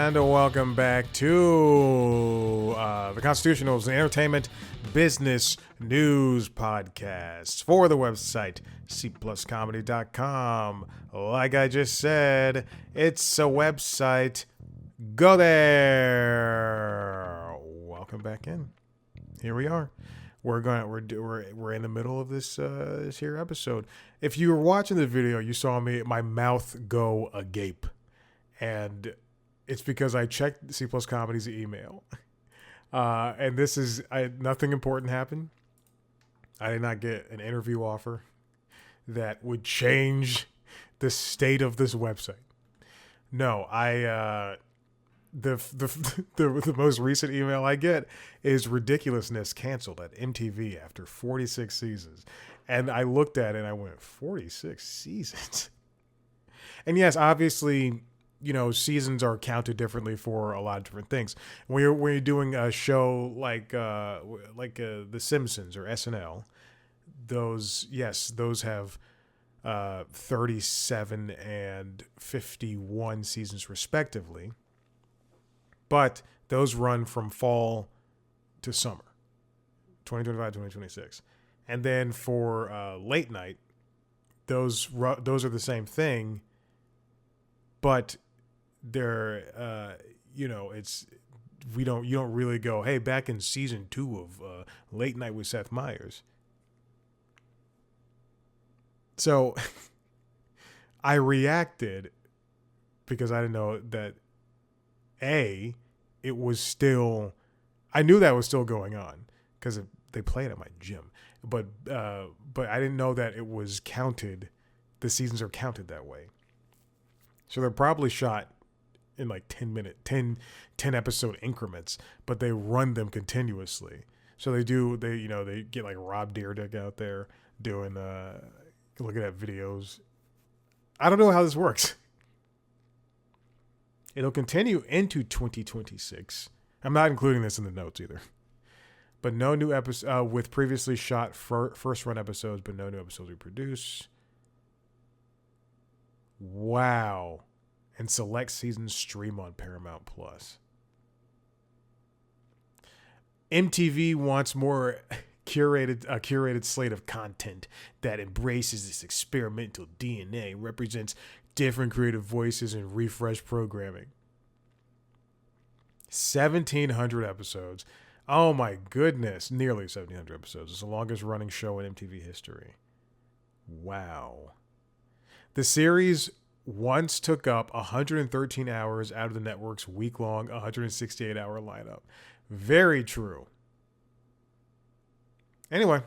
And welcome back to the Constitutionals, an entertainment business news podcast for the website cpluscomedy.com. Like I just said, it's a website. Go there. Welcome back in. Here we are. We're in the middle of this here episode. If you were watching the video, you saw my mouth go agape, and it's because I checked C Plus Comedy's email, and this is nothing important happened. I did not get an interview offer that would change the state of this website. No, the most recent email I get is ridiculousness canceled at MTV after 46 seasons. And I looked at it and I went, 46 seasons? And yes, obviously, you know, seasons are counted differently for a lot of different things. When you're doing a show like The Simpsons or SNL, those have 37 and 51 seasons respectively. But those run from fall to summer, 2025, 2026. And then for late night, those are the same thing, but they're you don't really go, hey, back in season 2 of Late Night with Seth Meyers. So I reacted because I didn't know that I knew that was still going on because they play it at my gym, but I didn't know that it was counted. The seasons are counted that way. So they're probably shot in like 10 episode increments, but they run them continuously. So they get like Rob Dyrdek out there doing, looking at videos. I don't know how this works. It'll continue into 2026. I'm not including this in the notes either. But no new episode with previously shot first run episodes, but no new episodes we produce. Wow. And select seasons stream on Paramount Plus. MTV wants more curated slate of content that embraces this experimental DNA, represents different creative voices and refresh programming. 1,700 episodes. Oh my goodness. Nearly 1,700 episodes. It's the longest running show in MTV history. Wow. The series once took up 113 hours out of the network's week-long 168-hour lineup. Very true. Anyway,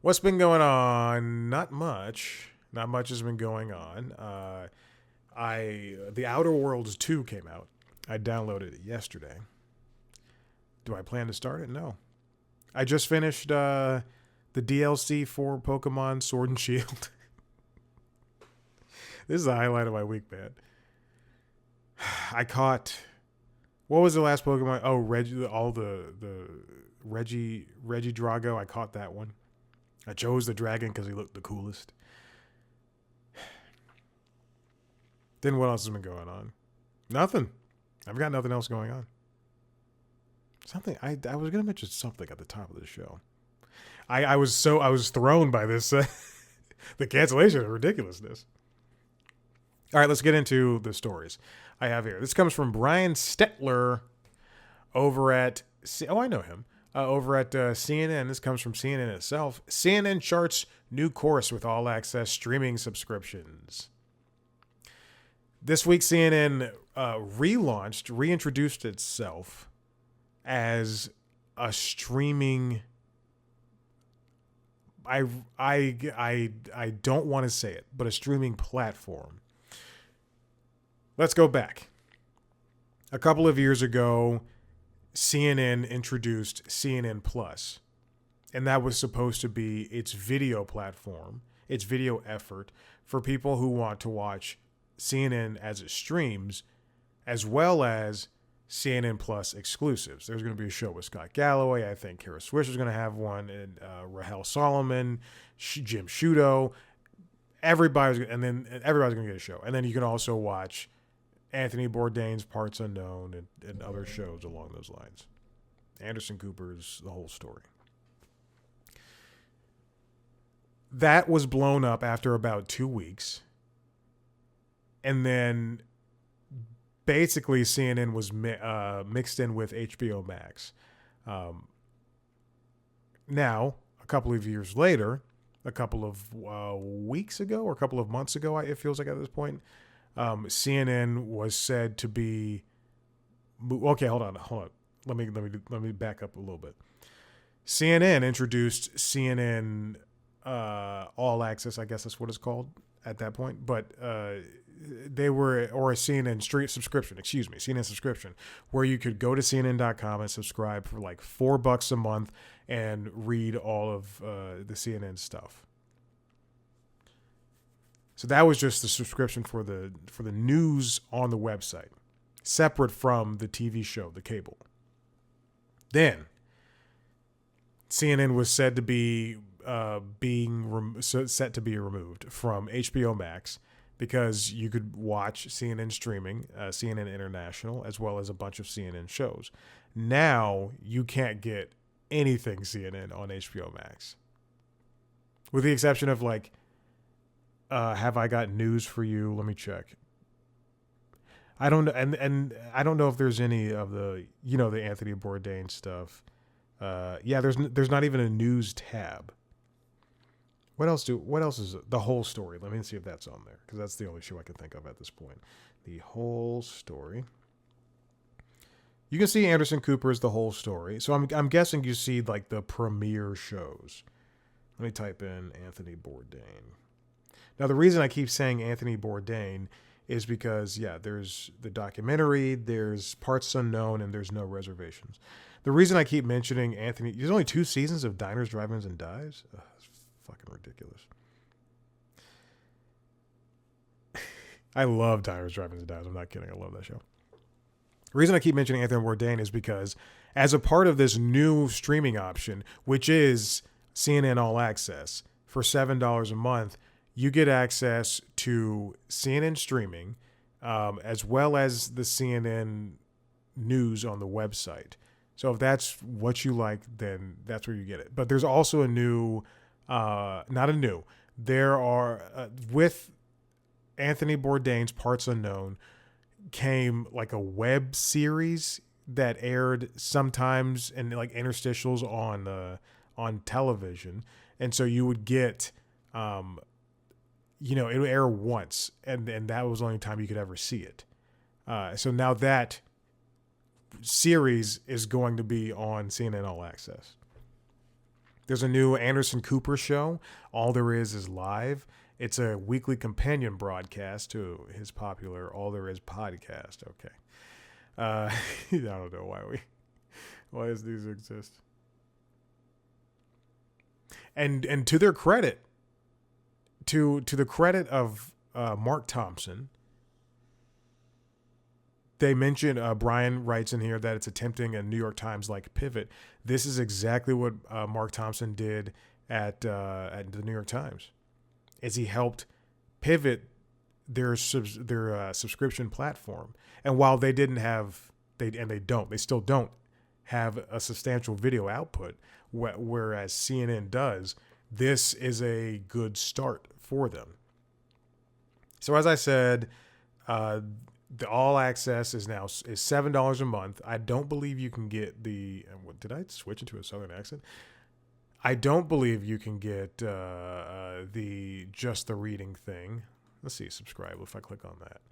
what's been going on? Not much. Not much has been going on. The Outer Worlds 2 came out. I downloaded it yesterday. Do I plan to start it? No. I just finished the DLC for Pokemon Sword and Shield. This is the highlight of my week, man. I caught... What was the last Pokemon? Oh, Reggie Drago. I caught that one. I chose the dragon because he looked the coolest. Then what else has been going on? Nothing. I've got nothing else going on. Something I was gonna mention something at the top of the show. I was thrown by this the cancellation of ridiculousness. All right, let's get into the stories I have here. This comes from Brian Stetler over at I know him. Over at CNN. This comes from CNN itself. CNN charts new course with all access streaming subscriptions. This week, CNN reintroduced itself as a streaming. I don't want to say it, but a streaming platform. Let's go back. A couple of years ago, CNN introduced CNN Plus, and that was supposed to be its video platform, its video effort for people who want to watch CNN as it streams, as well as CNN Plus exclusives. There's going to be a show with Scott Galloway. I think Kara Swisher's going to have one, and Rahel Solomon, Jim Sciutto. Everybody's going to get a show. And then you can also watch Anthony Bourdain's Parts Unknown and other shows along those lines. Anderson Cooper's The Whole Story. That was blown up after about 2 weeks. And then basically CNN was mixed in with HBO Max. Now, a couple of years later, a couple of weeks ago or a couple of months ago, it feels like at this point, CNN was said to be... Okay, hold on. Let me back up a little bit. CNN introduced CNN All Access, I guess that's what it's called at that point, but they were, or a CNN CNN subscription, where you could go to CNN.com and subscribe for like $4 a month and read all of the CNN stuff. So that was just the subscription for the news on the website, separate from the TV show, the cable. Then CNN was said to be set to be removed from HBO Max because you could watch CNN streaming, CNN International, as well as a bunch of CNN shows. Now you can't get anything CNN on HBO Max, with the exception of like, Have I Got News for You? Let me check. I don't know, and I don't know if there's any of the the Anthony Bourdain stuff. There's not even a news tab. What else is The Whole Story? Let me see if that's on there, because that's the only show I can think of at this point. The Whole Story. You can see Anderson Cooper's The Whole Story. So I'm guessing you see like the premiere shows. Let me type in Anthony Bourdain. Now the reason I keep saying Anthony Bourdain is because there's the documentary, there's Parts Unknown, and there's No Reservations. The reason I keep mentioning Anthony, there's only 2 seasons of Diners, Drive-Ins, and Dives. Ugh, it's fucking ridiculous. I love Diners, Drive-Ins, and Dives. I'm not kidding. I love that show. The reason I keep mentioning Anthony Bourdain is because as a part of this new streaming option, which is CNN All Access, for $7 a month, you get access to CNN streaming, as well as the CNN news on the website. So if that's what you like, then that's where you get it. But there's also a new, there are, with Anthony Bourdain's Parts Unknown, came like a web series that aired sometimes in like interstitials on television. And so you would get, it would air once, and that was the only time you could ever see it. So now that series is going to be on CNN All Access. There's a new Anderson Cooper show, All There Is Live. It's a weekly companion broadcast to his popular All There Is podcast. Okay. I don't know why does these exist? And to their credit, to the credit of Mark Thompson, they mentioned, Brian writes in here that it's attempting a New York Times-like pivot. This is exactly what Mark Thompson did at the New York Times, is he helped pivot their subscription platform. And while they still don't have a substantial video output, whereas CNN does, this is a good start for them. So as I said, the All Access is $7 a month. I don't believe you can get the... Did I switch into a Southern accent? I don't believe you can get just the reading thing. Let's see, subscribe. If I click on that.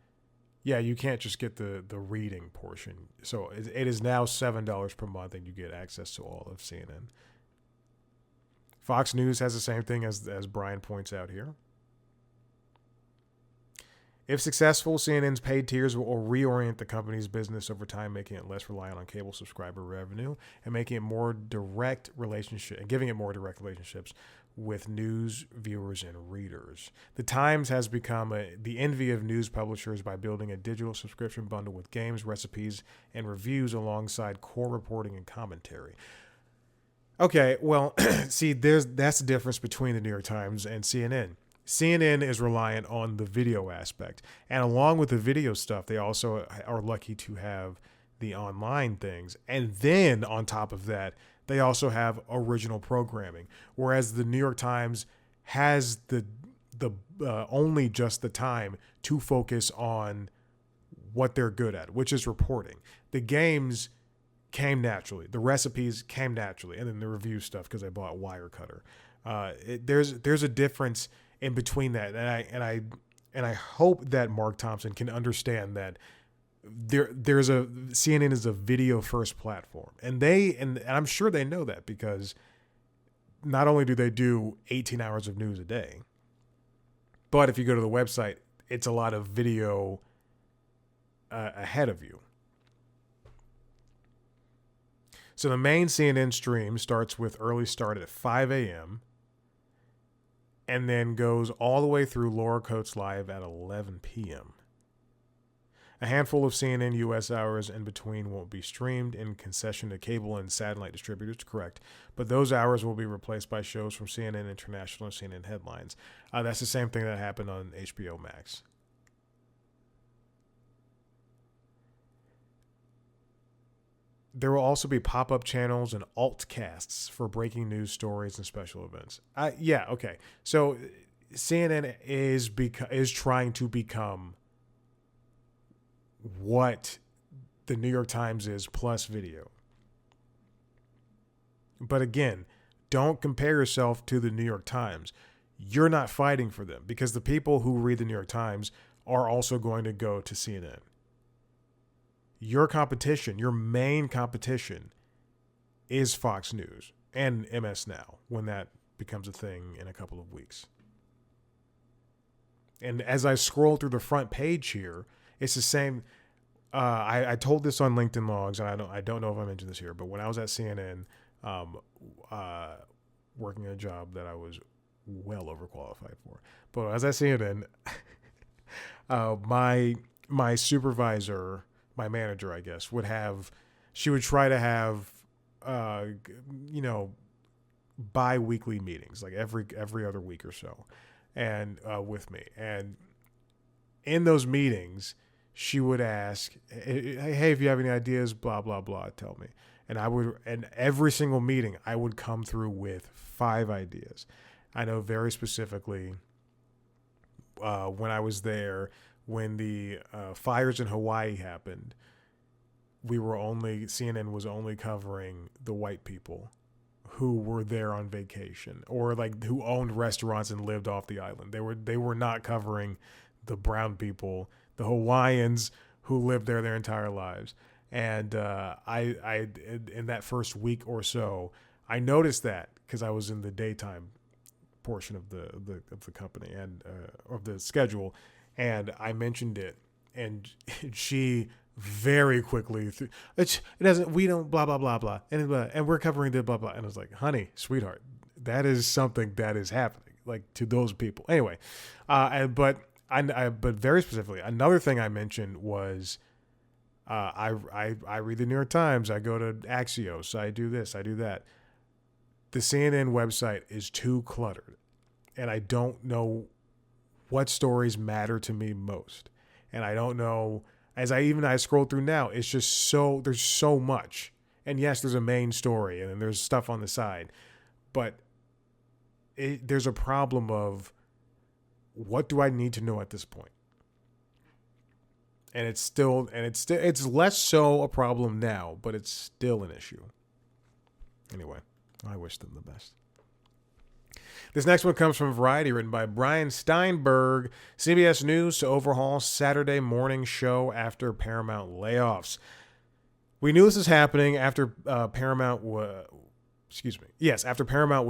Yeah, you can't just get the reading portion. So it is now $7 per month, and you get access to all of CNN. Fox News has the same thing as Brian points out here. If successful, CNN's paid tiers will reorient the company's business over time, making it less reliant on cable subscriber revenue and making it more direct giving it more direct relationships with news viewers and readers. The Times has become the envy of news publishers by building a digital subscription bundle with games, recipes, and reviews alongside core reporting and commentary. Okay, well, see, that's the difference between the New York Times and CNN. CNN is reliant on the video aspect. And along with the video stuff, they also are lucky to have the online things. And then on top of that, they also have original programming. Whereas the New York Times has the only just the time to focus on what they're good at, which is reporting. The games came naturally. The recipes came naturally. And then the review stuff, because I bought Wirecutter. There's a difference in between that. And I hope that Mark Thompson can understand that CNN is a video first platform. And I'm sure they know that, because not only do they do 18 hours of news a day, but if you go to the website, it's a lot of video ahead of you. So the main CNN stream starts with early start at 5 a.m. and then goes all the way through Laura Coates Live at 11 p.m. A handful of CNN U.S. hours in between won't be streamed in concession to cable and satellite distributors, correct, but those hours will be replaced by shows from CNN International and CNN Headlines. That's the same thing that happened on HBO Max. There will also be pop-up channels and altcasts for breaking news stories and special events. Yeah, okay. So CNN is trying to become what the New York Times is plus video. But again, don't compare yourself to the New York Times. You're not fighting for them, because the people who read the New York Times are also going to go to CNN. Your competition, your main competition, is Fox News and MS Now, when that becomes a thing in a couple of weeks. And as I scroll through the front page here, it's the same. I told this on LinkedIn Logs, and I don't know if I mentioned this here, but when I was at CNN, working a job that I was well overqualified for, but when I was at CNN, my supervisor, my manager, I guess, she would try to have, bi-weekly meetings, like every other week or so, and with me. And in those meetings, she would ask, hey, if you have any ideas, blah, blah, blah, tell me. And every single meeting, I would come through with 5 ideas. I know very specifically when I was there, when the fires in Hawaii happened, CNN was only covering the white people who were there on vacation, or like who owned restaurants and lived off the island. They were not covering the brown people, the Hawaiians who lived there their entire lives. And I in that first week or so, I noticed that, because I was in the daytime portion of the company and of the schedule, and I mentioned it, and she very quickly we don't blah blah blah blah, and we're covering the blah blah, and I was like, honey, sweetheart, that is something that is happening, like, to those people anyway. But very specifically, another thing I mentioned was I read the New York Times, I go to Axios, I do this, I do that. The CNN website is too cluttered, and I don't know what stories matter to me most. And I don't know, as I scroll through now, it's just there's so much. And yes, there's a main story, and then there's stuff on the side, but there's a problem of, what do I need to know at this point? And it's less so a problem now, but it's still an issue. Anyway, I wish them the best. This next one comes from Variety, written by Brian Steinberg. CBS News to overhaul Saturday morning show after Paramount layoffs. We knew this was happening after Paramount was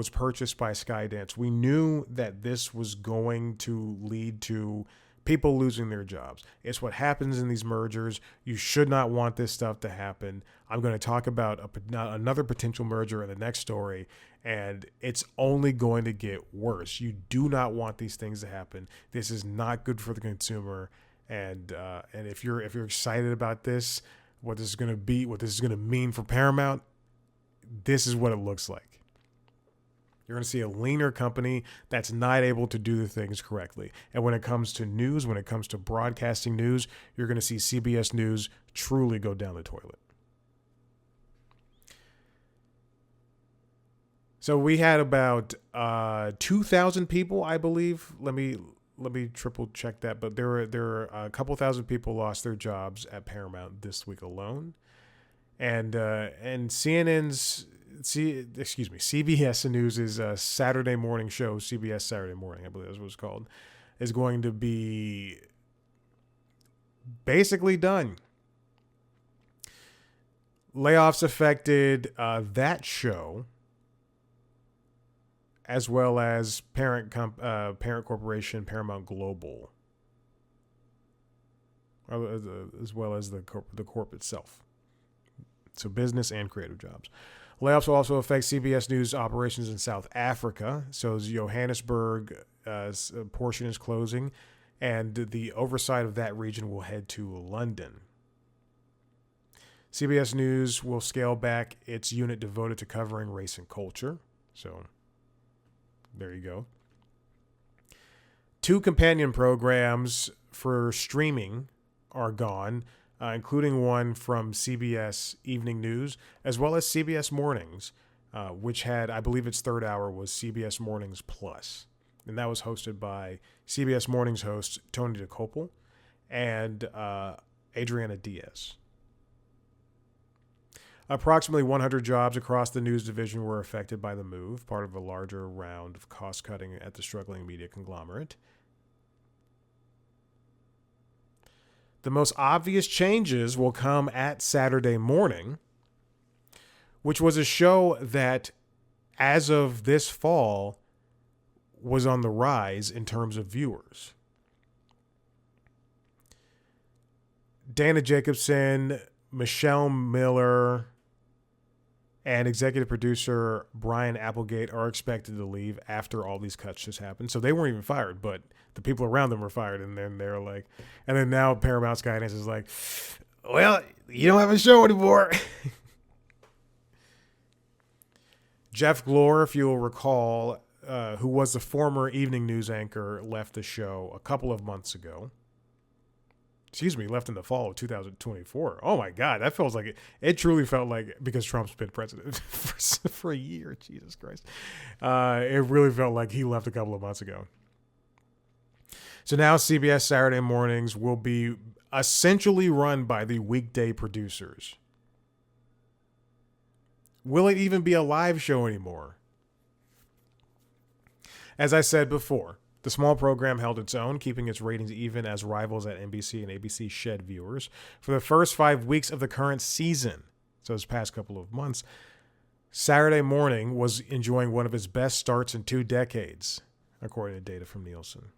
purchased by Skydance. We knew that this was going to lead to people losing their jobs. It's what happens in these mergers. You should not want this stuff to happen. I'm going to talk about another potential merger in the next story, and it's only going to get worse. You do not want these things to happen. This is not good for the consumer. And if you're excited about this, what this is going to be, what this is going to mean for Paramount, this is what it looks like. You're going to see a leaner company that's not able to do the things correctly. And when it comes to news, when it comes to broadcasting news, you're going to see CBS News truly go down the toilet. So we had about 2,000 people, I believe. Let me triple check that. But there were a couple thousand people lost their jobs at Paramount this week alone. And CBS News' Saturday morning show, CBS Saturday Morning, I believe that's what it's called, is going to be basically done. Layoffs affected that show, as well as parent corporation Paramount Global, as well as the corp itself. So business and creative jobs. Layoffs will also affect CBS News operations in South Africa. So Johannesburg portion is closing, and the oversight of that region will head to London. CBS News will scale back its unit devoted to covering race and culture. So there you go. 2 companion programs for streaming are gone, including one from CBS Evening News, as well as CBS Mornings, which had, I believe its third hour was CBS Mornings Plus. And that was hosted by CBS Mornings host Tony DeCopel and Adriana Diaz. Approximately 100 jobs across the news division were affected by the move, part of a larger round of cost-cutting at the struggling media conglomerate. The most obvious changes will come at Saturday Morning, which was a show that, as of this fall, was on the rise in terms of viewers. Dana Jacobson, Michelle Miller, and executive producer Brian Applegate are expected to leave after all these cuts just happened. So they weren't even fired, but the people around them were fired. And then they're like, and then now Paramount's guidance is like, well, you don't have a show anymore. Jeff Glor, if you'll recall, who was the former evening news anchor, left the show a couple of months ago. Left in the fall of 2024. Oh my God, that feels like it truly felt like, because Trump's been president for a year. Jesus Christ. It really felt like he left a couple of months ago. So now CBS Saturday Mornings will be essentially run by the weekday producers. Will it even be a live show anymore? As I said before, the small program held its own, keeping its ratings even as rivals at NBC and ABC shed viewers. For the first 5 weeks of the current season, so this past couple of months, Saturday Morning was enjoying one of its best starts in 2 decades, according to data from Nielsen.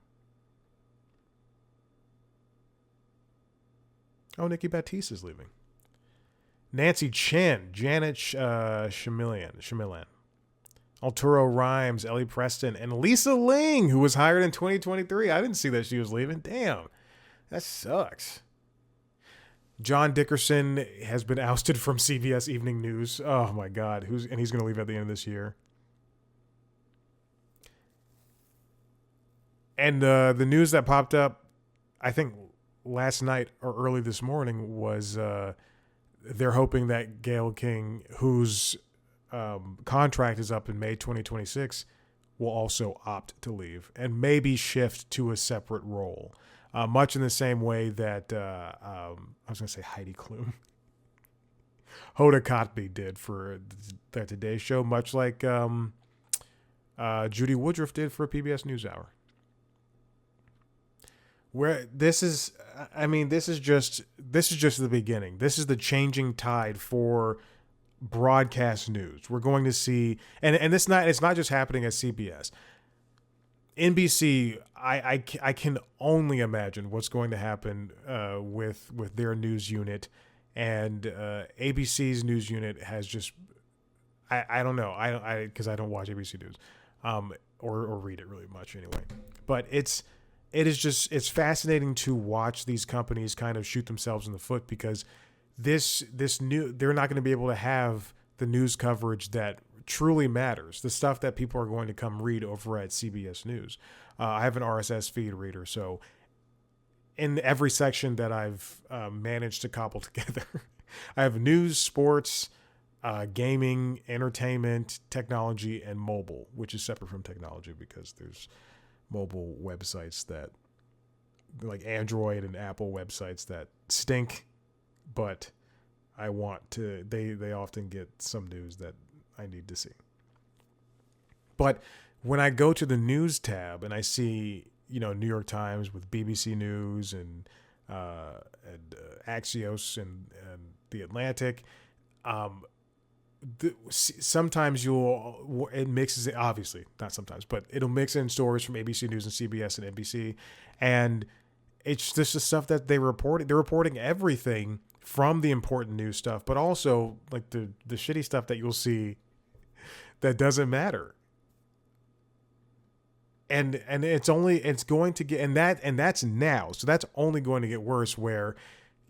Oh, Nikki Baptiste is leaving. Nancy Chen, Janet Shamillan, Arturo Rhymes, Ellie Preston, and Lisa Ling, who was hired in 2023. I didn't see that she was leaving. Damn, that sucks. John Dickerson has been ousted from CBS Evening News. Oh my God, he's going to leave at the end of this year. And the news that popped up, I think last night or early this morning, was they're hoping that Gayle King, whose contract is up in May 2026, will also opt to leave and maybe shift to a separate role, much in the same way that I was going to say Heidi Klum, Hoda Kotb did for the Today Show, much like Judy Woodruff did for PBS NewsHour. Where this is just the beginning. This is the changing tide for broadcast news. We're going to see, and it's not just happening at CBS. NBC, I can only imagine what's going to happen with their news unit, and ABC's news unit has just, I don't know, because I don't watch ABC News, or read it really much anyway. But it's fascinating to watch these companies kind of shoot themselves in the foot, because they're not going to be able to have the news coverage that truly matters, the stuff that people are going to come read over at CBS News. I have an RSS feed reader, so in every section that I've managed to cobble together, I have news, sports, gaming, entertainment, technology, and mobile, which is separate from technology because there's mobile websites that, like Android and Apple websites, that stink, but I want to, they often get some news that I need to see. But when I go to the news tab and I see, New York Times with BBC News and Axios and The Atlantic, sometimes it mixes it, obviously not sometimes, but it'll mix in stories from ABC News and CBS and NBC, and it's just the stuff that they're reporting everything from the important news stuff, but also like the shitty stuff that you'll see that doesn't matter. And it's going to get, and that's now, so that's only going to get worse, where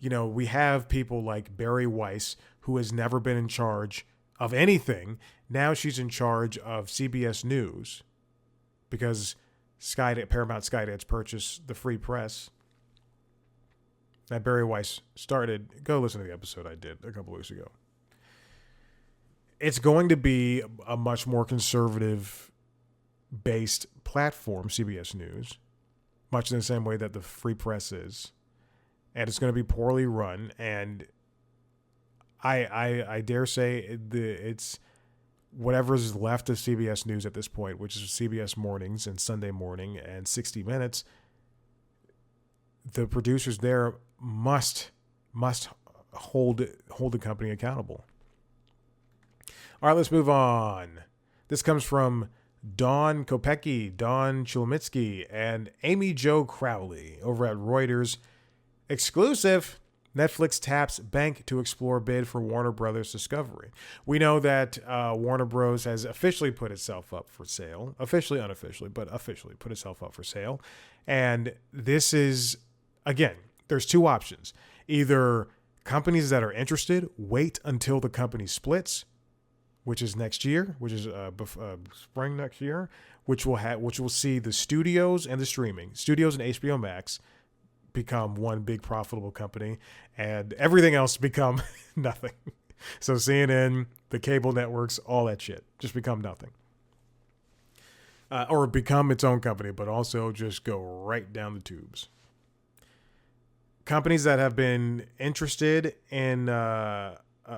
we have people like Barry Weiss, who has never been in charge of anything. Now she's in charge of CBS News because Paramount Skydance purchased the Free Press that Barry Weiss started. Go listen to the episode I did a couple weeks ago. It's going to be a much more conservative based platform, CBS News, much in the same way that the Free Press is. And it's going to be poorly run. And I dare say it's whatever's left of CBS News at this point, which is CBS Mornings and Sunday Morning and 60 Minutes. The producers there must hold the company accountable. All right, let's move on. This comes from Dawn Kopecki, Don Chulomitsky, and Amy Jo Crowley over at Reuters. Exclusive: Netflix taps bank to explore bid for Warner Brothers Discovery. We know that Warner Bros. Has officially put itself up for sale. Officially, unofficially, but officially put itself up for sale. And this is, again, there's two options. Either companies that are interested wait until the company splits, which is next year, which is spring next year, which will see the studios and the studios and HBO Max become one big profitable company, and everything else become nothing. So CNN, the cable networks, all that shit just become nothing, or become its own company, but also just go right down the tubes. Companies that have been interested in.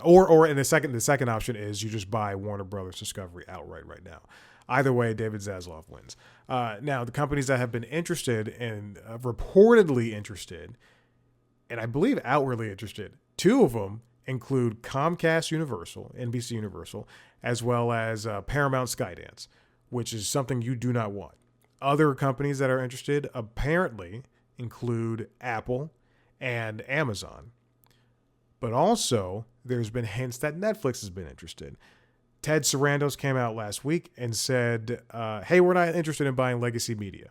Or in the second option is you just buy Warner Brothers Discovery outright right now. Either way, David Zaslav wins. Now, the companies that have been interested and reportedly interested, and I believe outwardly interested, two of them include Comcast Universal, NBC Universal, as well as Paramount Skydance, which is something you do not want. Other companies that are interested apparently include Apple and Amazon. But also, there's been hints that Netflix has been interested. Ted Sarandos came out last week and said, hey, we're not interested in buying legacy media.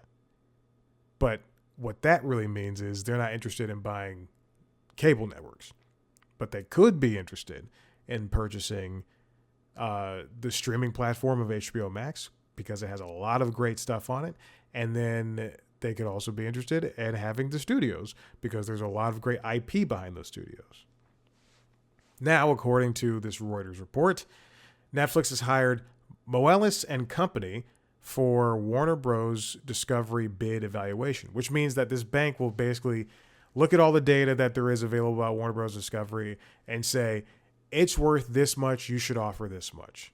But what that really means is they're not interested in buying cable networks. But they could be interested in purchasing the streaming platform of HBO Max because it has a lot of great stuff on it. And then they could also be interested in having the studios because there's a lot of great IP behind those studios. Now, according to this Reuters report, Netflix has hired Moelis and Company for Warner Bros. Discovery bid evaluation, which means that this bank will basically look at all the data that there is available about Warner Bros. Discovery and say, it's worth this much, you should offer this much.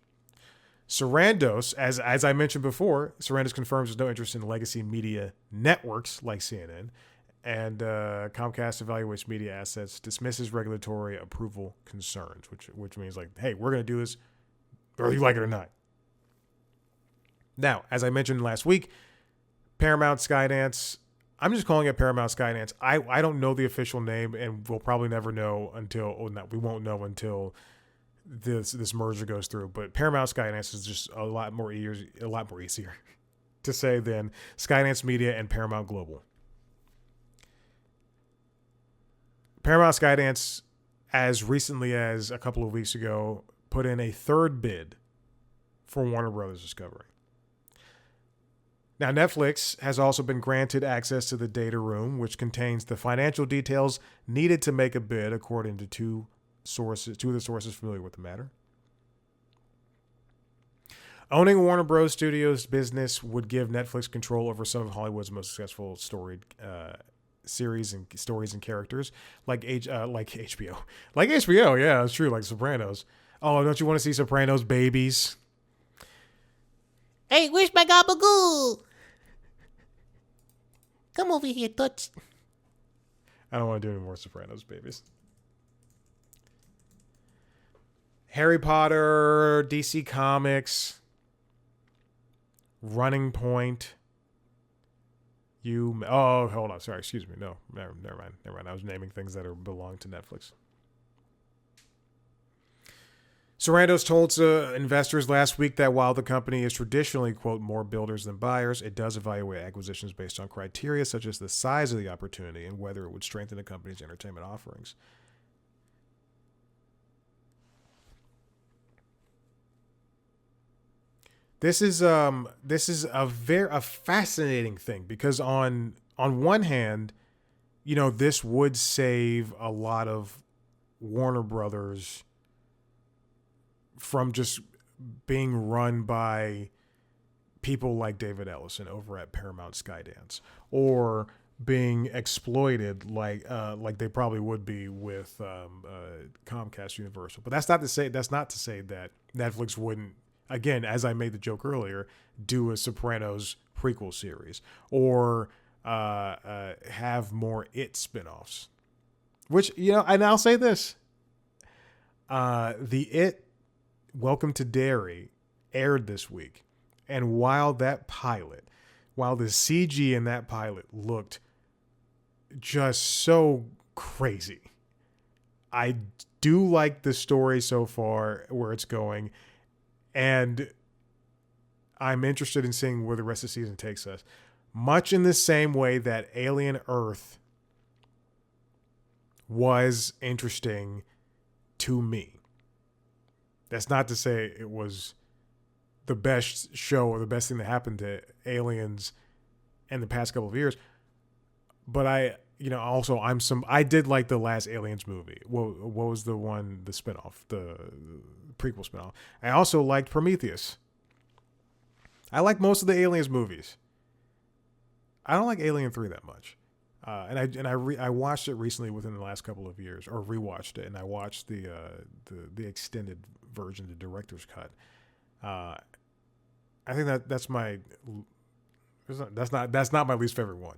Sarandos, as I mentioned before, Sarandos confirms there's no interest in legacy media networks like CNN. And Comcast evaluates media assets, dismisses regulatory approval concerns, which means like, hey, we're going to do this whether you like it or not. Now, as I mentioned last week, Paramount Skydance, I'm just calling it Paramount Skydance. I don't know the official name, and we'll probably never know we won't know until this merger goes through. But Paramount Skydance is just a lot more easier to say than Skydance Media and Paramount Global. Paramount Skydance, as recently as a couple of weeks ago, put in a third bid for Warner Brothers Discovery. Now, Netflix has also been granted access to the data room, which contains the financial details needed to make a bid, according to two of the sources familiar with the matter. Owning Warner Bros. Studios business would give Netflix control over some of Hollywood's most successful storied series and stories and characters, like HBO. Like HBO, yeah, it's true, like Sopranos. Oh, don't you want to see Sopranos babies? Hey, where's my gabagool? Come over here, Toots. I don't want to do any more Sopranos babies. Harry Potter, DC Comics, Running Point. Hold on. Sorry, excuse me. No, never mind. I was naming things that belong to Netflix. Sarandos told investors last week that while the company is traditionally, quote, more builders than buyers, it does evaluate acquisitions based on criteria such as the size of the opportunity and whether it would strengthen the company's entertainment offerings. This is a fascinating thing because on one hand, you know, this would save a lot of Warner Brothers from just being run by people like David Ellison over at Paramount Skydance, or being exploited like they probably would be with Comcast Universal. But that's not to say that Netflix wouldn't, again, as I made the joke earlier, do a Sopranos prequel series or have more It spinoffs. Which, you know, and I'll say this: the It Welcome to Derry aired this week, and while the CG in that pilot looked just so crazy, I do like the story so far, where it's going, and I'm interested in seeing where the rest of the season takes us. Much in the same way that Alien Earth was interesting to me. That's not to say it was the best show or the best thing that happened to aliens in the past couple of years. But I did like the last Aliens movie. What was the spinoff, the prequel spinoff? I also liked Prometheus. I like most of the Aliens movies. I don't like Alien 3 that much. I watched it recently within the last couple of years, or rewatched it, and I watched the extended version, the director's cut. I think that's not my least favorite one.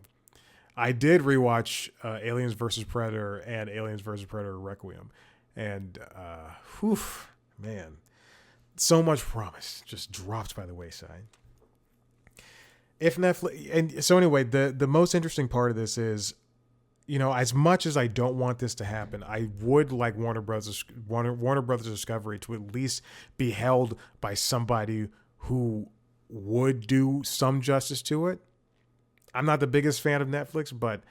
I did rewatch Aliens vs. Predator and Aliens vs. Predator Requiem, and man, so much promise just dropped by the wayside. If Netflix, and so anyway, the most interesting part of this is, you know, as much as I don't want this to happen, I would like Warner Brothers Discovery to at least be held by somebody who would do some justice to it. I'm not the biggest fan of Netflix, but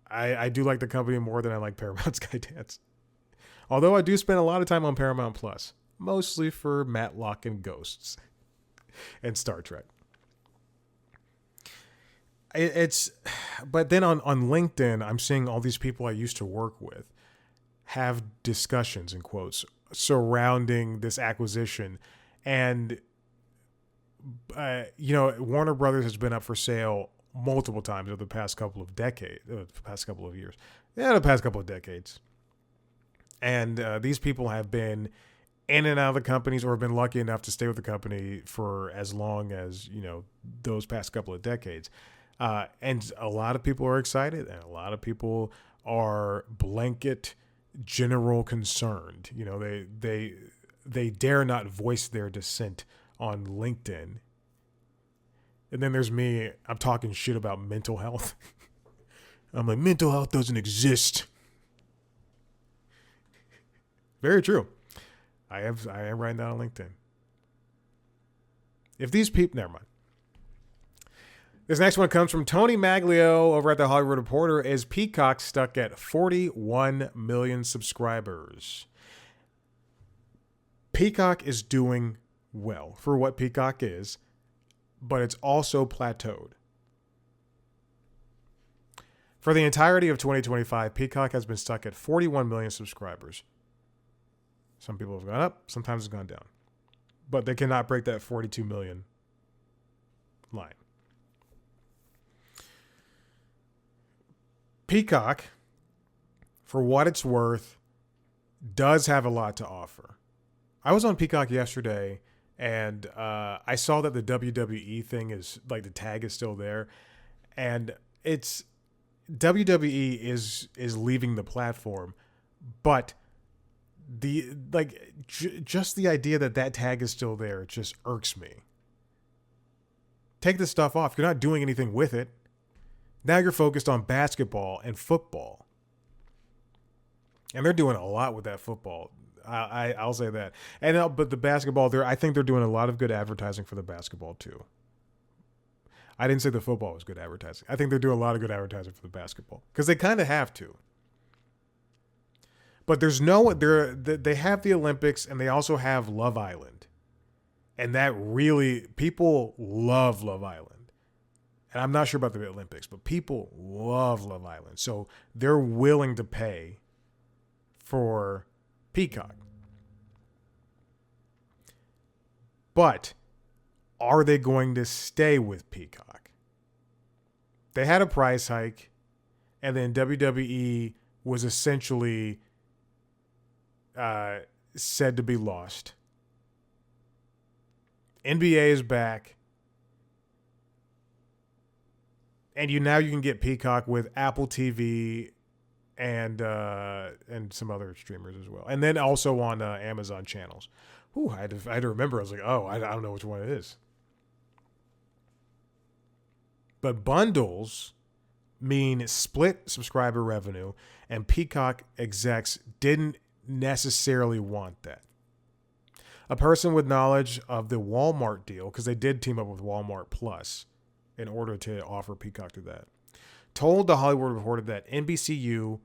I do like the company more than I like Paramount Skydance. Although I do spend a lot of time on Paramount Plus, mostly for Matlock and Ghosts and Star Trek. But then on LinkedIn, I'm seeing all these people I used to work with have discussions, in quotes, surrounding this acquisition. And, you know, Warner Brothers has been up for sale multiple times over the past couple of decades, the past couple of decades. And these people have been in and out of the companies, or have been lucky enough to stay with the company for as long as, you know, those past couple of decades. And a lot of people are excited, and a lot of people are blanket general concerned. You know, they dare not voice their dissent on LinkedIn. And then there's me, I'm talking shit about mental health. I'm like, mental health doesn't exist. Very true. I am writing down on LinkedIn. If these people, never mind. This next one comes from Tony Maglio over at The Hollywood Reporter. Is Peacock stuck at 41 million subscribers? Peacock is doing well for what Peacock is, but it's also plateaued. For the entirety of 2025, Peacock has been stuck at 41 million subscribers. Some people have gone up, sometimes it's gone down. But they cannot break that 42 million line. Peacock, for what it's worth, does have a lot to offer. I was on Peacock yesterday, and I saw that the WWE thing is, like, the tag is still there. And it's WWE is leaving the platform, but just the idea that tag is still there, it just irks me. Take this stuff off. You're not doing anything with it. Now you're focused on basketball and football, and they're doing a lot with that football. I'll say that. And but the basketball, I think they're doing a lot of good advertising for the basketball too. I didn't say the football was good advertising. I think they're doing a lot of good advertising for the basketball because they kind of have to. But they have the Olympics, and they also have Love Island. And that really, people love Love Island. And I'm not sure about the Olympics, but people love Love Island. So they're willing to pay for Peacock. But are they going to stay with Peacock? They had a price hike, and then WWE was essentially said to be lost. NBA is back. And now you can get Peacock with Apple TV and some other streamers as well. And then also on Amazon channels. Ooh, I had to remember. I was like, oh, I don't know which one it is. But bundles mean split subscriber revenue, and Peacock execs didn't necessarily want that. A person with knowledge of the Walmart deal, because they did team up with Walmart Plus in order to offer Peacock to that, told The Hollywood Reporter that NBCU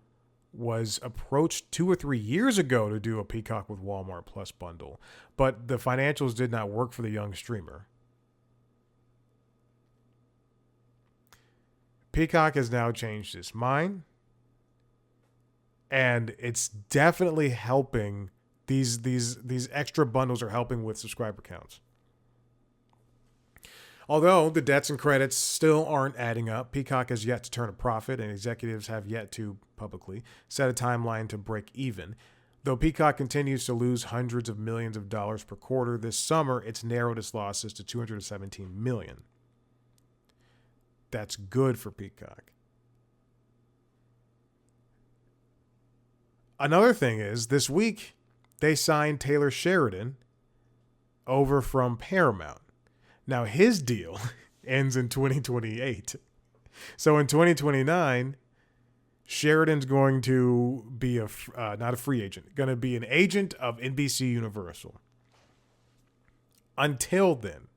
was approached 2 or 3 years ago to do a Peacock with Walmart Plus bundle, but the financials did not work for the young streamer. Peacock has now changed its mind, and it's definitely helping. These extra bundles are helping with subscriber counts. Although the debts and credits still aren't adding up, Peacock has yet to turn a profit, and executives have yet to publicly set a timeline to break even. Though Peacock continues to lose hundreds of millions of dollars per quarter, this summer it's narrowed its losses to $217 million. That's good for Peacock. Another thing is, this week they signed Taylor Sheridan over from Paramount. Now, his deal ends in 2028. So in 2029, Sheridan's going to be not a free agent, going to be an agent of NBC Universal. Until then,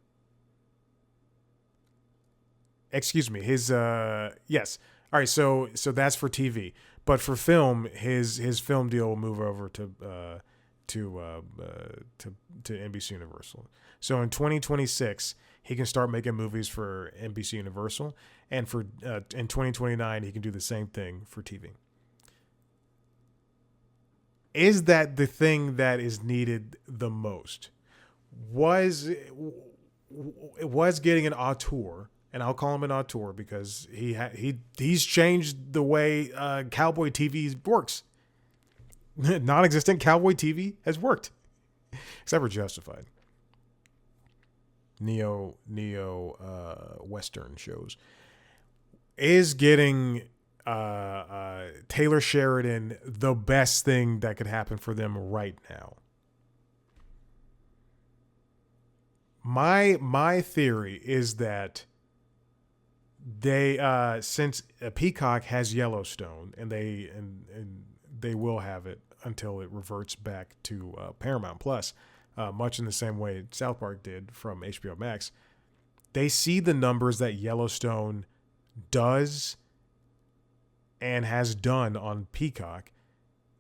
excuse me, his yes. All right, so that's for TV, but for film, his film deal will move over to NBC Universal. So in 2026, he can start making movies for NBC Universal, and for in 2029, he can do the same thing for TV. Is that the thing that is needed the most? Was getting an auteur, and I'll call him an auteur because he's changed the way cowboy TV works. Non-existent cowboy TV has worked, except for Justified. Neo Western shows. Is getting Taylor Sheridan the best thing that could happen for them right now? My theory is that they since Peacock has Yellowstone, and they will have it until it reverts back to Paramount Plus, much in the same way South Park did from HBO Max. They see the numbers that Yellowstone does and has done on Peacock,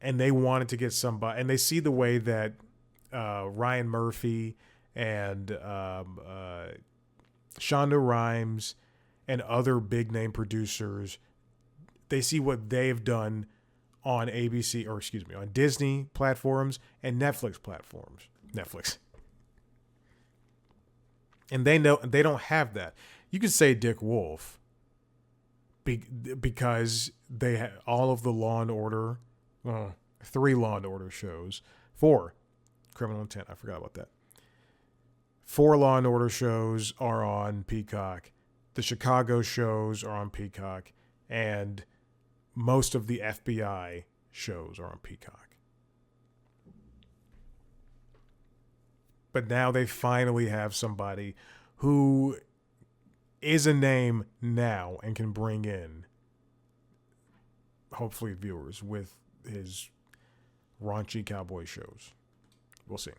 and they wanted to get somebody, and they see the way that Ryan Murphy and Shonda Rhimes and other big name producers, they see what they've done on ABC, or excuse me, on Disney platforms and Netflix platforms. Netflix. And they know they don't have that. You could say Dick Wolf because they have all of the Law and Order, well, 3 Law and Order shows, 4 Criminal Intent. I forgot about that. 4 Law and Order shows are on Peacock. The Chicago shows are on Peacock, and most of the FBI shows are on Peacock. But now they finally have somebody who is a name now and can bring in, hopefully, viewers with his raunchy cowboy shows. We'll see.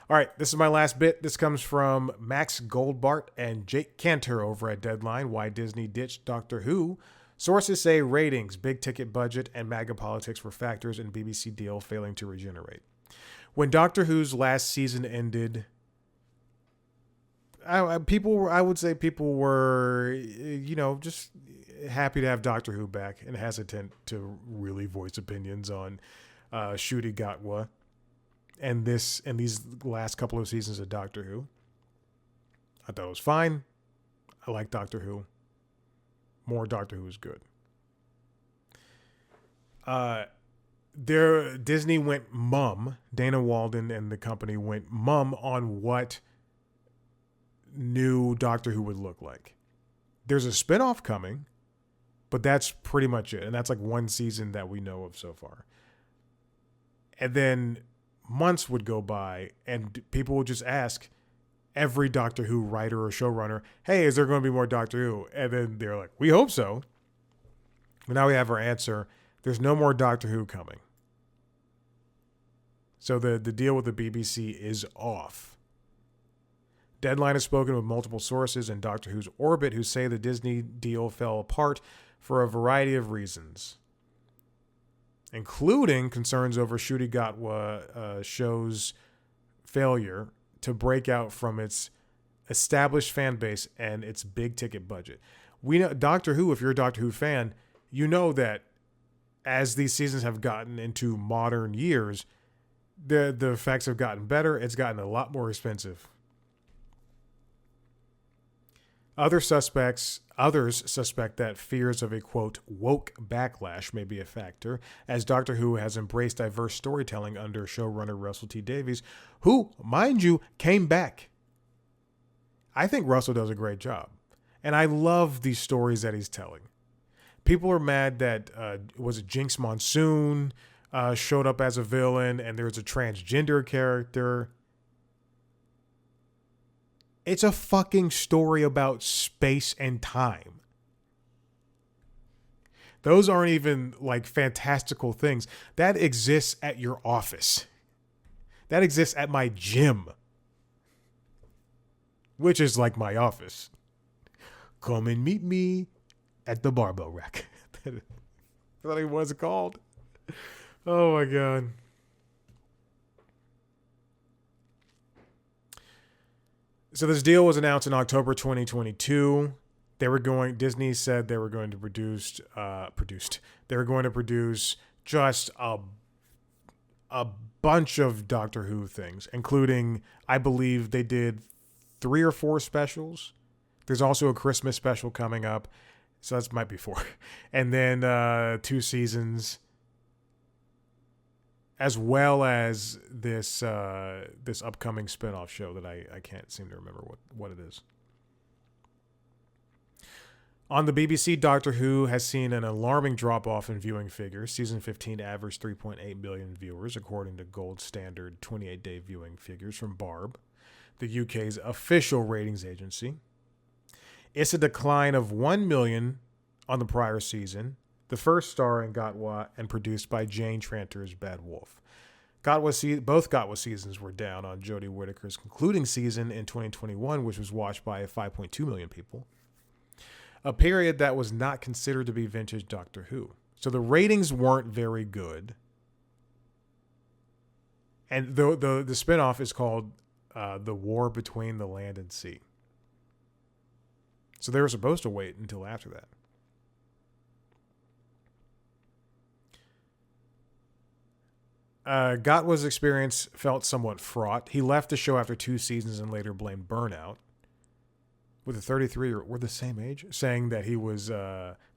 All right, this is my last bit. This comes from Max Goldbart and Jake Cantor over at Deadline. Why Disney ditched Doctor Who. Sources say ratings, big ticket budget, and MAGA politics were factors in BBC deal failing to regenerate. When Doctor Who's last season ended, I would say people were, just happy to have Doctor Who back and hesitant to really voice opinions on Ncuti Gatwa and these last couple of seasons of Doctor Who. I thought it was fine. I like Doctor Who. More Doctor Who is good. Disney went mum. Dana Walden and the company went mum on what new Doctor Who would look like. There's a spinoff coming, but that's pretty much it. And that's like 1 season that we know of so far. And then months would go by and people would just ask every Doctor Who writer or showrunner, hey, is there going to be more Doctor Who? And then they're like, we hope so. But now we have our answer. There's no more Doctor Who coming. So the deal with the BBC is off. Deadline has spoken with multiple sources in Doctor Who's orbit who say the Disney deal fell apart for a variety of reasons, including concerns over Ncuti Gatwa show's failure to break out from its established fan base and its big ticket budget. We know Doctor Who, if you're a Doctor Who fan, you know that as these seasons have gotten into modern years, the effects have gotten better. It's gotten a lot more expensive. Others suspect that fears of a, quote, woke backlash may be a factor, as Doctor Who has embraced diverse storytelling under showrunner Russell T Davies, who, mind you, came back. I think Russell does a great job, and I love these stories that he's telling. People are mad that, was it Jinx Monsoon showed up as a villain, and there's a transgender character. It's a fucking story about space and time. Those aren't even like fantastical things. That exists at your office. That exists at my gym, which is like my office. Come and meet me at the barbell rack. That's what it was called. Oh my God. So this deal was announced in October 2022. Disney said they were going to produce just a bunch of Doctor Who things, including, I believe they did 3 or 4 specials. There's also a Christmas special coming up. So that might be 4. And then 2 seasons, as well as this upcoming spinoff show that I can't seem to remember what it is. On the BBC, Doctor Who has seen an alarming drop-off in viewing figures. Season 15 averaged 3.8 million viewers, according to Gold Standard 28-day viewing figures from Barb, the UK's official ratings agency. It's a decline of 1 million on the prior season, the first starring Gatwa and produced by Jane Tranter's Bad Wolf. Both Gatwa seasons were down on Jodie Whittaker's concluding season in 2021, which was watched by 5.2 million people. A period that was not considered to be vintage Doctor Who. So the ratings weren't very good. And the spinoff is called the war between the land and sea. So they were supposed to wait until after that. Gatwa's experience felt somewhat fraught. He left the show after 2 seasons and later blamed burnout. With a 33, we're the same age, saying that he was,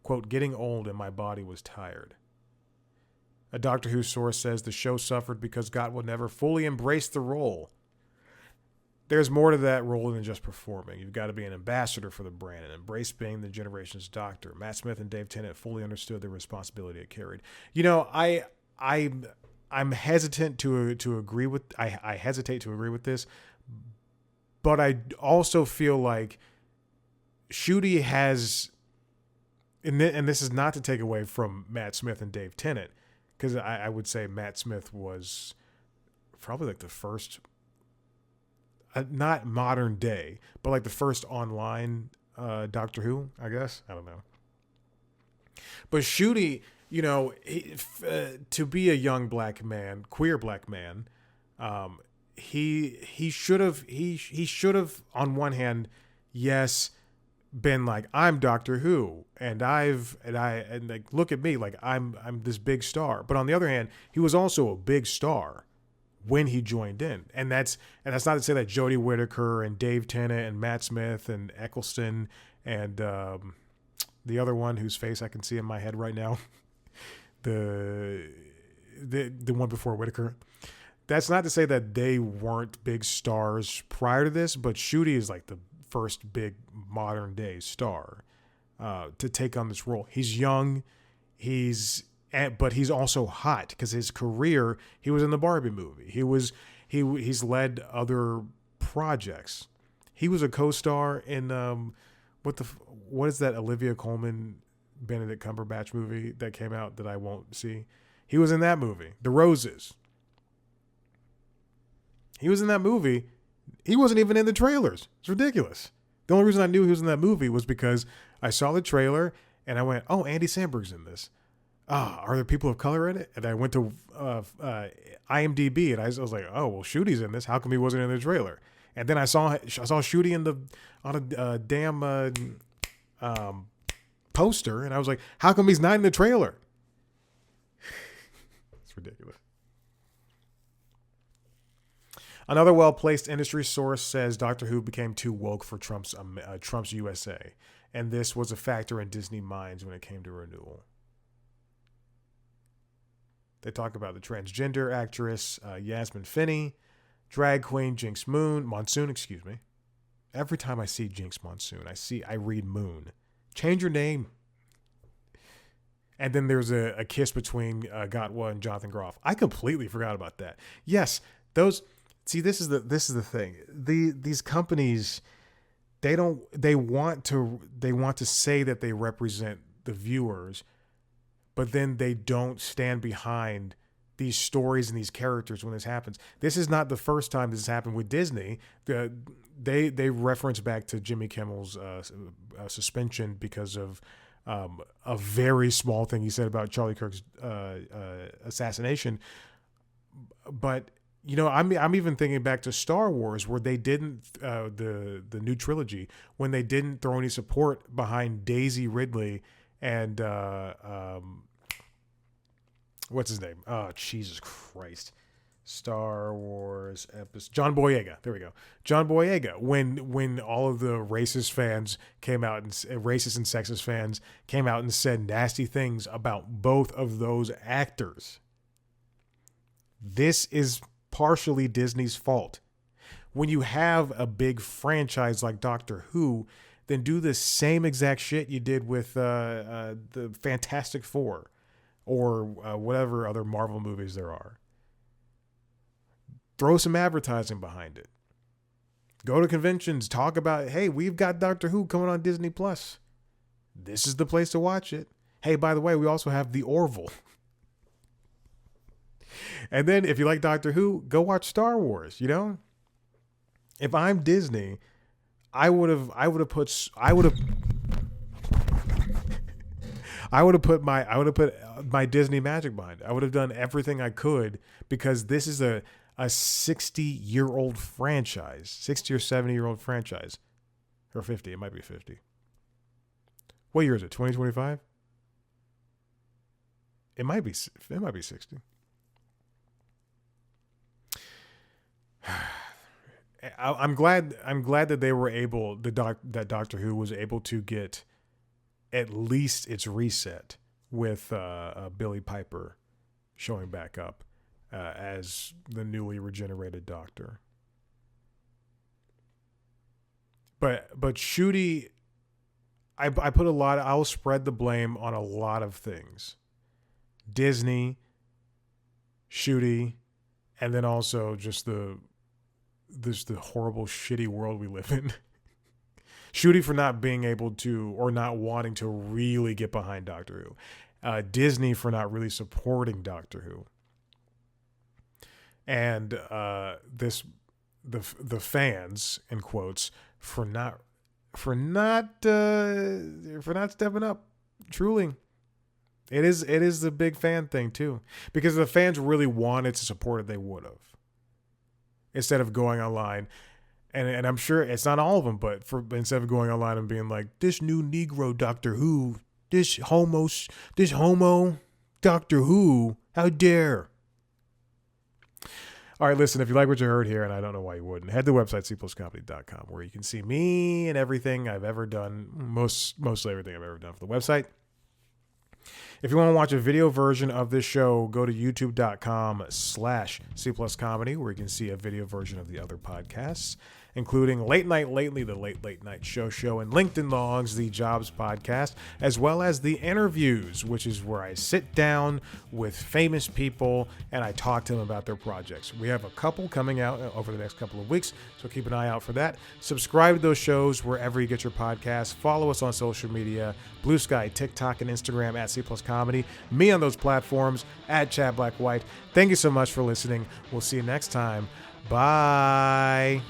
quote, getting old and my body was tired. A Doctor Who source says the show suffered because Gatwa never fully embraced the role. There's more to that role than just performing. You've got to be an ambassador for the brand and embrace being the generation's Doctor. Matt Smith and Dave Tennant fully understood the responsibility it carried. You know, I'm hesitant to agree with. I hesitate to agree with this, but I also feel like Ncuti has, and this is not to take away from Matt Smith and Dave Tennant, because I would say Matt Smith was probably like the first, not modern day, but like the first online Doctor Who, I guess. I don't know. But Ncuti, you know, to be a young black man, queer black man, he should have on one hand, yes, been like, I'm Doctor Who and like, look at me, like I'm this big star. But on the other hand, he was also a big star when he joined in. And that's not to say that Jodie Whittaker and Dave Tennant and Matt Smith and Eccleston and the other one whose face I can see in my head right now, the one before Whittaker. That's not to say that they weren't big stars prior to this, but Ncuti is like the first big modern day star to take on this role. He's young, but he's also hot because his career, he was in the Barbie movie. He's led other projects. He was a co-star in what is that Olivia Colman Benedict Cumberbatch movie that came out that I won't see? He was in that movie, The Roses. He was in that movie. He wasn't even in the trailers. It's ridiculous. The only reason I knew he was in that movie was because I saw the trailer and I went, oh, Andy Samberg's in this. Are there people of color in it? And I went to IMDb and I was like, oh, well, Ncuti's in this. How come he wasn't in the trailer? And then I saw Ncuti on a damn poster, and I was like, how come he's not in the trailer? It's ridiculous. Another well-placed industry source says Doctor Who became too woke for Trump's USA, and this was a factor in Disney minds when it came to renewal. They talk about the transgender actress Yasmin Finney, drag queen Jinx Monsoon, excuse me. Every time I see Jinx Monsoon, I read Moon. Change your name. And then there's a kiss between Gatwa and Jonathan Groff. I completely forgot about that. Yes, those. See, this is the thing. These companies, they want to say that they represent the viewers, but then they don't stand behind these stories and these characters when this happens. This is not the first time this has happened with Disney. They reference back to Jimmy Kimmel's suspension because of a very small thing he said about Charlie Kirk's assassination. But you know, I'm even thinking back to Star Wars, where they didn't the new trilogy, when they didn't throw any support behind Daisy Ridley and what's his name? Oh, Jesus Christ. Star Wars episode. John Boyega. There we go. John Boyega. When all of the racist fans came out, and racist and sexist fans came out and said nasty things about both of those actors. This is partially Disney's fault. When you have a big franchise like Doctor Who, then do the same exact shit you did with the Fantastic Four or whatever other Marvel movies there are. Throw some advertising behind it. Go to conventions, talk about, hey, we've got Doctor Who coming on Disney Plus. This is the place to watch it. Hey, by the way, we also have The Orville. And then if you like Doctor Who, go watch Star Wars, you know? If I'm Disney, I would have put my Disney magic behind it. I would have done everything I could, because this is a a 60-year-old franchise, 60 or 70-year-old franchise, or 50. It might be 50. What year is it? 2025? It might be 60. I'm glad that they were able, that Doctor Who was able to get at least its reset with Billy Piper showing back up as the newly regenerated Doctor. But Ncuti, I'll spread the blame on a lot of things. Disney, Ncuti, and then also just the horrible, shitty world we live in. Ncuti for not being able to, or not wanting to really get behind Doctor Who. Disney for not really supporting Doctor Who. And the fans, in quotes, for not stepping up. Truly, it is the big fan thing too, because if the fans really wanted to support it, they would have, instead of going online. And I'm sure it's not all of them, but instead of going online and being like, this new Negro Doctor Who, this homo Doctor Who, how dare. All right, listen, if you like what you heard here, and I don't know why you wouldn't, head to the website cpluscomedy.com, where you can see me and everything I've ever done, mostly everything I've ever done for the website. If you want to watch a video version of this show, go to youtube.com/cpluscomedy, where you can see a video version of the other podcasts, including Late Night Lately, the Late Night Show, and LinkedIn Logs, the Jobs podcast, as well as the interviews, which is where I sit down with famous people and I talk to them about their projects. We have a couple coming out over the next couple of weeks, so keep an eye out for that. Subscribe to those shows wherever you get your podcasts. Follow us on social media, Blue Sky, TikTok, and Instagram at @CPlusComedy. Me on those platforms at Chad Black White. Thank you so much for listening. We'll see you next time. Bye.